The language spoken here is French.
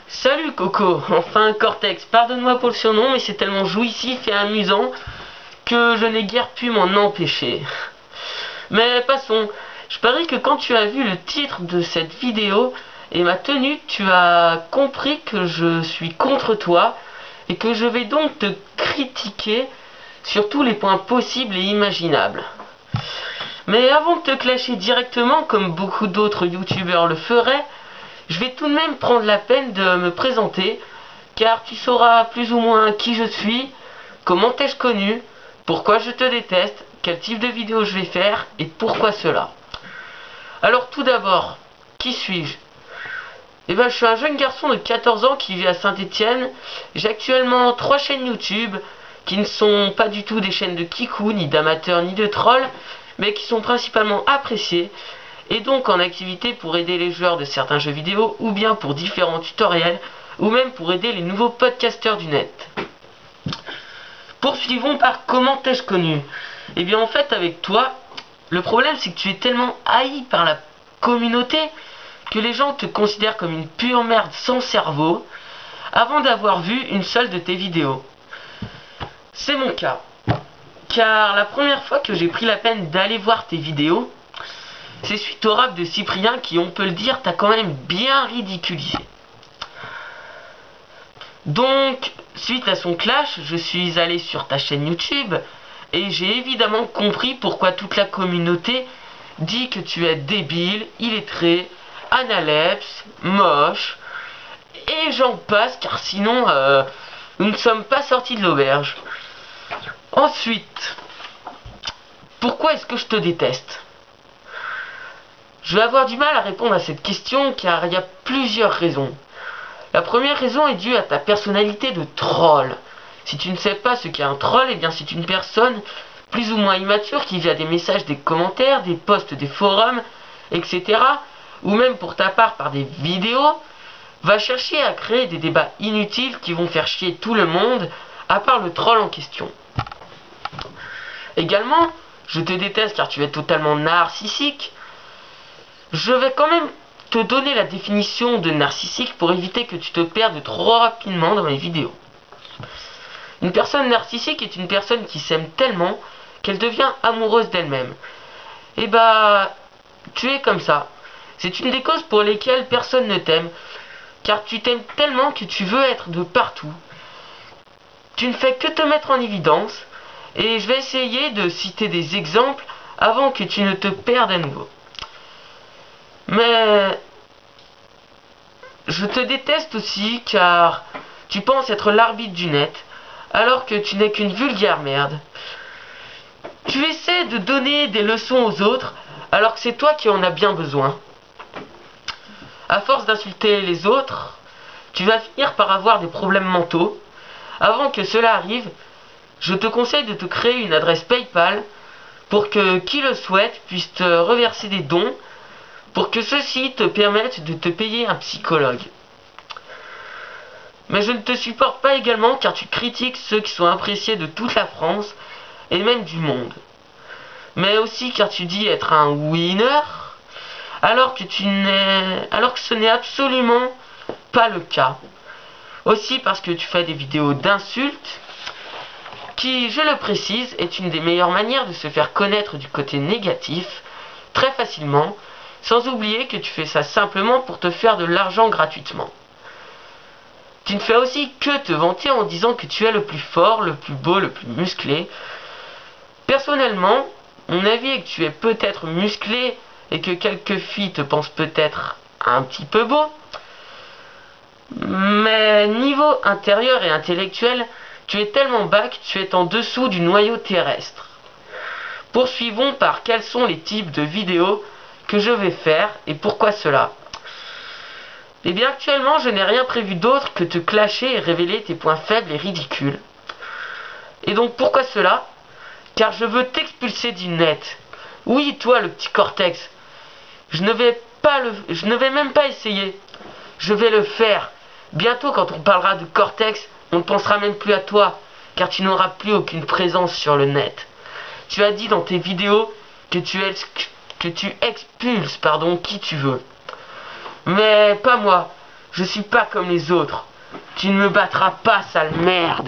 Salut Coco, enfin Cortex, pardonne-moi pour le surnom, mais c'est tellement jouissif et amusant que je n'ai guère pu m'en empêcher. Mais passons, je parie que quand tu as vu le titre de cette vidéo et ma tenue, tu as compris que je suis contre toi et que je vais donc te critiquer sur tous les points possibles et imaginables. Mais avant de te clasher directement, comme beaucoup d'autres youtubeurs le feraient, je vais tout de même prendre la peine de me présenter, car tu sauras plus ou moins qui je suis, comment t'ai-je connu, pourquoi je te déteste, quel type de vidéo je vais faire et pourquoi cela. Alors tout d'abord, qui suis-je? Je suis un jeune garçon de 14 ans qui vit à Saint-Étienne. J'ai actuellement 3 chaînes YouTube qui ne sont pas du tout des chaînes de kikou, ni d'amateurs, ni de trolls, mais qui sont principalement appréciées et donc en activité pour aider les joueurs de certains jeux vidéo ou bien pour différents tutoriels ou même pour aider les nouveaux podcasteurs du net. Poursuivons par comment t'ai-je connu? Eh bien en fait avec toi, le problème c'est que tu es tellement haï par la communauté que les gens te considèrent comme une pure merde sans cerveau avant d'avoir vu une seule de tes vidéos. C'est mon cas, car la première fois que j'ai pris la peine d'aller voir tes vidéos, c'est suite au rap de Cyprien qui, on peut le dire, t'a quand même bien ridiculisé. Donc, suite à son clash, je suis allé sur ta chaîne YouTube et j'ai évidemment compris pourquoi toute la communauté dit que tu es débile, illettré, analepse, moche, et j'en passe, car sinon, nous ne sommes pas sortis de l'auberge. Ensuite, pourquoi est-ce que je te déteste? Je vais avoir du mal à répondre à cette question car il y a plusieurs raisons. La première raison est due à ta personnalité de troll. Si tu ne sais pas ce qu'est un troll, eh bien c'est une personne plus ou moins immature qui via des messages, des commentaires, des posts, des forums, etc. ou même pour ta part par des vidéos, va chercher à créer des débats inutiles qui vont faire chier tout le monde, à part le troll en question. Également, je te déteste car tu es totalement narcissique. Je vais quand même te donner la définition de narcissique pour éviter que tu te perdes trop rapidement dans mes vidéos. Une personne narcissique est une personne qui s'aime tellement qu'elle devient amoureuse d'elle-même. Et tu es comme ça. C'est une des causes pour lesquelles personne ne t'aime, car tu t'aimes tellement que tu veux être de partout. Tu ne fais que te mettre en évidence, et je vais essayer de citer des exemples avant que tu ne te perdes à nouveau. Mais je te déteste aussi car tu penses être l'arbitre du net alors que tu n'es qu'une vulgaire merde. Tu essaies de donner des leçons aux autres alors que c'est toi qui en as bien besoin. À force d'insulter les autres, tu vas finir par avoir des problèmes mentaux. Avant que cela arrive, je te conseille de te créer une adresse PayPal pour que qui le souhaite puisse te reverser des dons pour que ceux-ci te permettent de te payer un psychologue. Mais je ne te supporte pas également car tu critiques ceux qui sont appréciés de toute la France et même du monde. Mais aussi car tu dis être un winner alors que ce n'est absolument pas le cas. Aussi parce que tu fais des vidéos d'insultes qui, je le précise, est une des meilleures manières de se faire connaître du côté négatif très facilement. Sans oublier que tu fais ça simplement pour te faire de l'argent gratuitement. Tu ne fais aussi que te vanter en disant que tu es le plus fort, le plus beau, le plus musclé. Personnellement, mon avis est que tu es peut-être musclé et que quelques filles te pensent peut-être un petit peu beau. Mais niveau intérieur et intellectuel, tu es tellement bas que tu es en dessous du noyau terrestre. Poursuivons par quels sont les types de vidéos que je vais faire et pourquoi cela. Eh bien actuellement je n'ai rien prévu d'autre que te clasher et révéler tes points faibles et ridicules. Et donc pourquoi cela? Car je veux t'expulser du net. Oui toi le petit Cortex, je ne vais même pas essayer. Je vais le faire. Bientôt quand on parlera de Cortex, on ne pensera même plus à toi, car tu n'auras plus aucune présence sur le net. Tu as dit dans tes vidéos que tu expulses qui tu veux. Mais pas moi. Je suis pas comme les autres. Tu ne me battras pas, sale merde.